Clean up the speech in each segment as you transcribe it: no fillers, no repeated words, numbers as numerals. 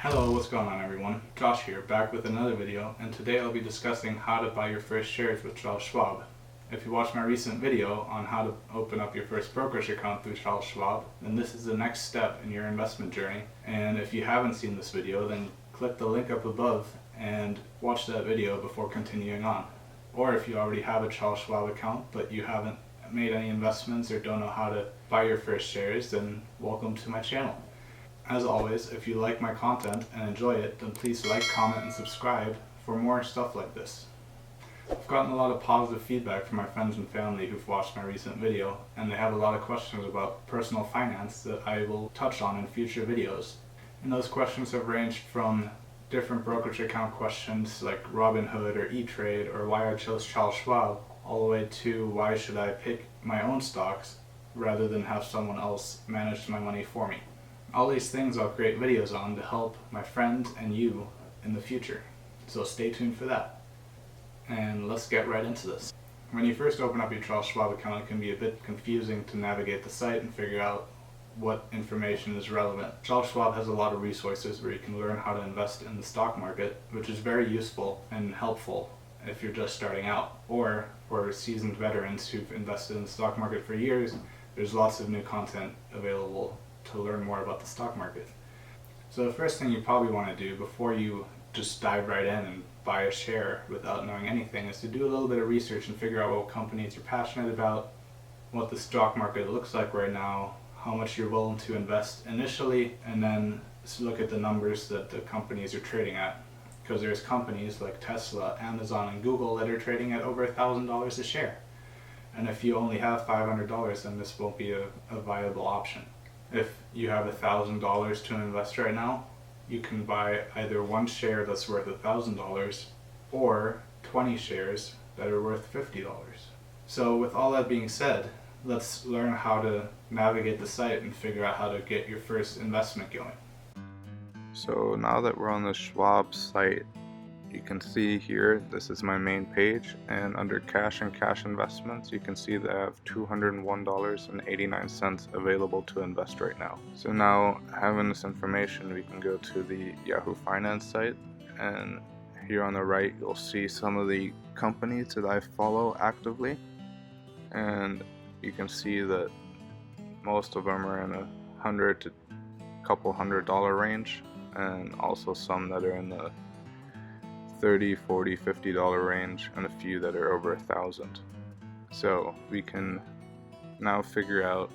Hello, what's going on everyone? Josh here, back with another video, and today I'll be discussing how to buy your first shares with Charles Schwab. If you watched my recent video on how to open up your first brokerage account through Charles Schwab, then this is the next step in your investment journey. And if you haven't seen this video, then click the link up above and watch that video before continuing on. Or if you already have a Charles Schwab account but you haven't made any investments or don't know how to buy your first shares, then welcome to my channel. As always, if you like my content and enjoy it, then please like, comment, and subscribe for more stuff like this. I've gotten a lot of positive feedback from my friends and family who've watched my recent video, and they have a lot of questions about personal finance that I will touch on in future videos. And those questions have ranged from different brokerage account questions like Robinhood or E-Trade or why I chose Charles Schwab, all the way to why should I pick my own stocks rather than have someone else manage my money for me. All these things I'll create videos on to help my friends and you in the future. So stay tuned for that. And let's get right into this. When you first open up your Charles Schwab account, it can be a bit confusing to navigate the site and figure out what information is relevant. Charles Schwab has a lot of resources where you can learn how to invest in the stock market, which is very useful and helpful if you're just starting out. Or for seasoned veterans who've invested in the stock market for years, there's lots of new content available to learn more about the stock market. So the first thing you probably want to do before you just dive right in and buy a share without knowing anything is to do a little bit of research and figure out what companies you're passionate about, what the stock market looks like right now, how much you're willing to invest initially, and then look at the numbers that the companies are trading at. Because there's companies like Tesla, Amazon, and Google that are trading at over $1,000 a share. And if you only have $500, then this won't be a viable option. If you have $1,000 to invest right now, you can buy either one share that's worth $1,000 or 20 shares that are worth $50. So with all that being said, let's learn how to navigate the site and figure out how to get your first investment going. So now that we're on the Schwab site, you can see here, this is my main page, and under cash and cash investments, you can see that I have $201.89 available to invest right now. So now, having this information, we can go to the Yahoo Finance site, and here on the right, you'll see some of the companies that I follow actively, and you can see that most of them are in a $100 to couple $100 range, and also some that are in the $30, $40, $50 range, and a few that are over $1,000. So we can now figure out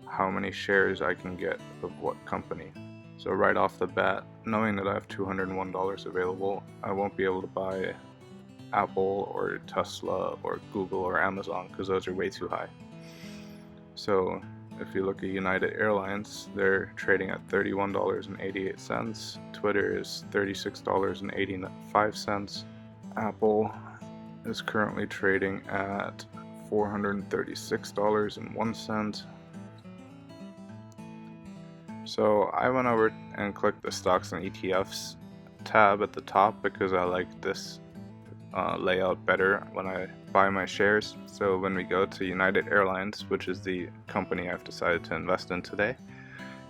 how many shares I can get of what company. So right off the bat, knowing that I have $201 available, I won't be able to buy Apple or Tesla or Google or Amazon because those are way too high. So if you look at United Airlines, they're trading at $31.88. Twitter is $36.85. Apple is currently trading at $436.01. So I went over and clicked the stocks and ETFs tab at the top because I like this layout better when I buy my shares. So when we go to United Airlines, which is the company I've decided to invest in today,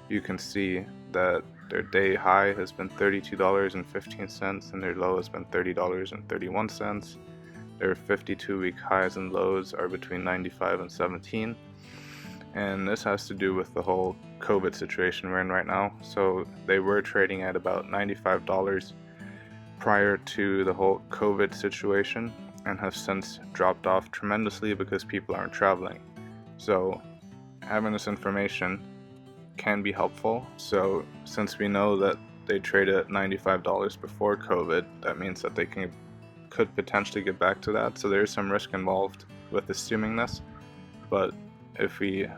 you can see that their day high has been $32.15 and their low has been $30.31. Their 52-week highs and lows are between 95 and 17. And this has to do with the whole COVID situation we're in right now. So they were trading at about $95 prior to the whole COVID situation and have since dropped off tremendously because people aren't traveling. So having this information can be helpful. So since we know that they traded at $95 before COVID, that means that they could potentially get back to that. So there's some risk involved with assuming this. But if we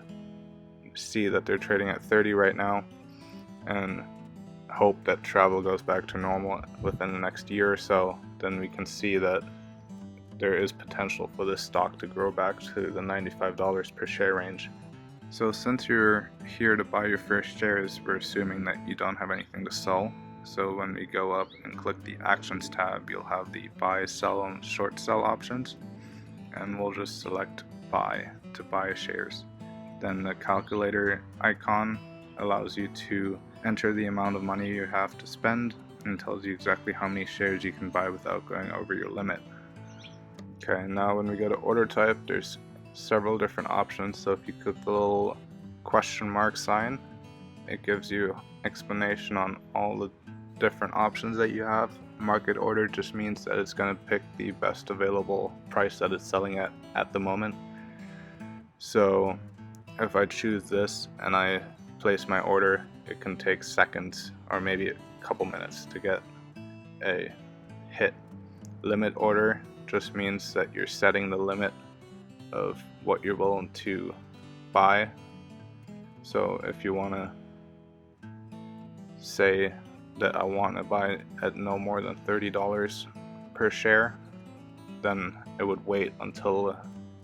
see that they're trading at 30 right now and hope that travel goes back to normal within the next year or so, then we can see that there is potential for this stock to grow back to the $95 per share range. So since you're here to buy your first shares, we're assuming that you don't have anything to sell. So when we go up and click the Actions tab, you'll have the buy, sell, and short sell options, and we'll just select buy to buy shares. Then the calculator icon allows you to enter the amount of money you have to spend, and it tells you exactly how many shares you can buy without going over your limit. Okay, now when we go to order type, there's several different options. So if you click the little question mark sign, it gives you explanation on all the different options that you have. Market order just means that it's going to pick the best available price that it's selling at the moment. So if I choose this and I place my order, it can take seconds or maybe a couple minutes to get a hit. Limit order just means that you're setting the limit of what you're willing to buy. So if you want to say that I want to buy at no more than $30 per share, then it would wait until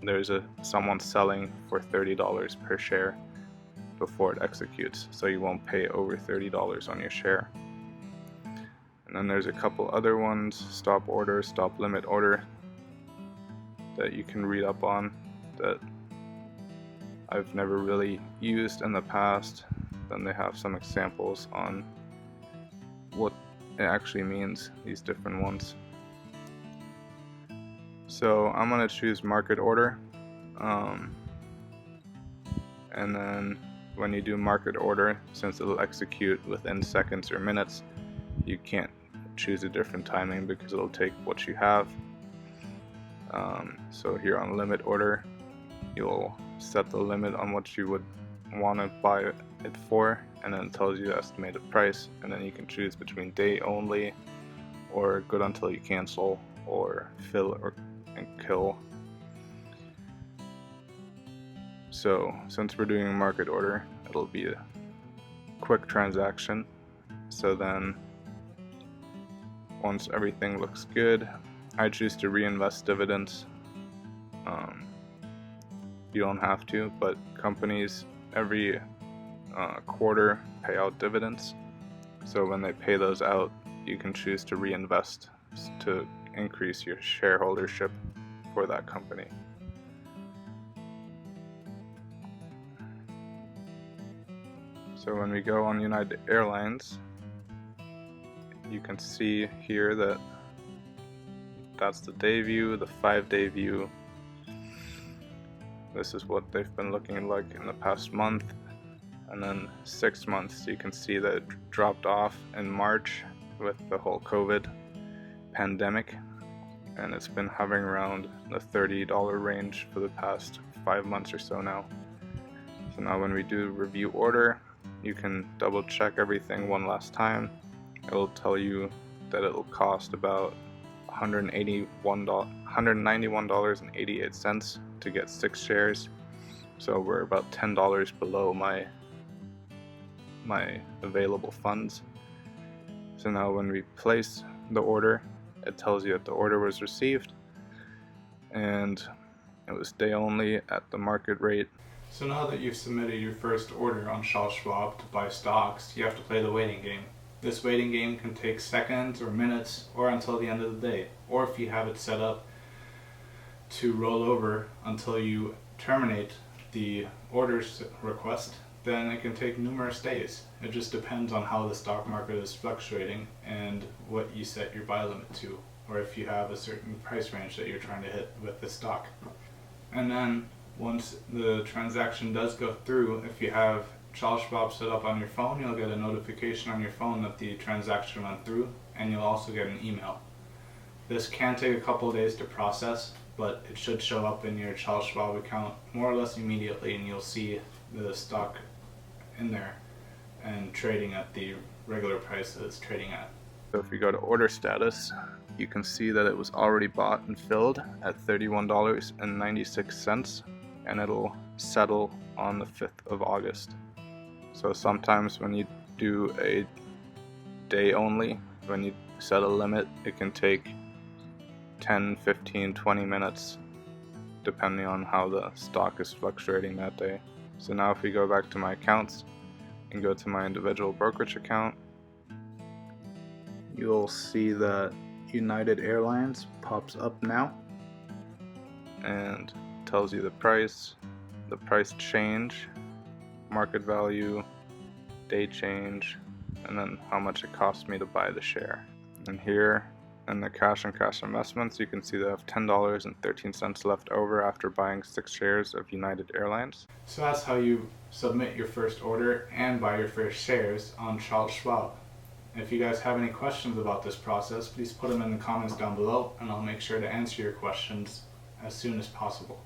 there's someone selling for $30 per share before it executes, so you won't pay over $30 on your share. And then there's a couple other ones, stop order, stop limit order, that you can read up on that I've never really used in the past. Then they have some examples on what it actually means, these different ones. So I'm going to choose market order, and then when you do market order, since it'll execute within seconds or minutes, you can't choose a different timing because it'll take what you have. So here on limit order, you'll set the limit on what you would want to buy it for, and then it tells you the estimated price, and then you can choose between day only or good until you cancel or fill and kill. So since we're doing a market order, it'll be a quick transaction. So then once everything looks good, I choose to reinvest dividends. You don't have to, but companies every quarter pay out dividends. So when they pay those out, you can choose to reinvest to increase your shareholdership for that company. So when we go on United Airlines, you can see here that that's the day view, the 5-day view. This is what they've been looking like in the past month. And then 6 months, you can see that it dropped off in March with the whole COVID pandemic. And it's been hovering around the $30 range for the past 5 months or so now. So now when we do review order, you can double check everything one last time. It will tell you that it will cost about $191.88 to get 6 shares. So we're about $10 below my available funds. So now when we place the order, it tells you that the order was received and it was day only at the market rate. So now that you've submitted your first order on Charles Schwab to buy stocks, you have to play the waiting game. This waiting game can take seconds or minutes or until the end of the day, or if you have it set up to roll over until you terminate the orders request, then it can take numerous days. It just depends on how the stock market is fluctuating and what you set your buy limit to, or if you have a certain price range that you're trying to hit with the stock. And then once the transaction does go through, if you have Charles Schwab set up on your phone, you'll get a notification on your phone that the transaction went through, and you'll also get an email. This can take a couple of days to process, but it should show up in your Charles Schwab account more or less immediately, and you'll see the stock in there and trading at the regular price that it's trading at. So if you go to order status, you can see that it was already bought and filled at $31.96, and it'll settle on the 5th of August. So sometimes when you do a day only, when you set a limit, it can take 10, 15, 20 minutes depending on how the stock is fluctuating that day. So now if we go back to my accounts and go to my individual brokerage account, you'll see that United Airlines pops up now and tells you the price change, market value, day change, and then how much it cost me to buy the share. And here in the cash and cash investments, you can see that I have $10.13 left over after buying 6 shares of United Airlines. So that's how you submit your first order and buy your first shares on Charles Schwab. If you guys have any questions about this process, please put them in the comments down below and I'll make sure to answer your questions as soon as possible.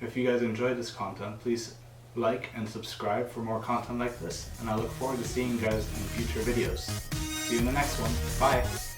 If you guys enjoyed this content, please like and subscribe for more content like this, and I look forward to seeing you guys in future videos. See you in the next one. Bye!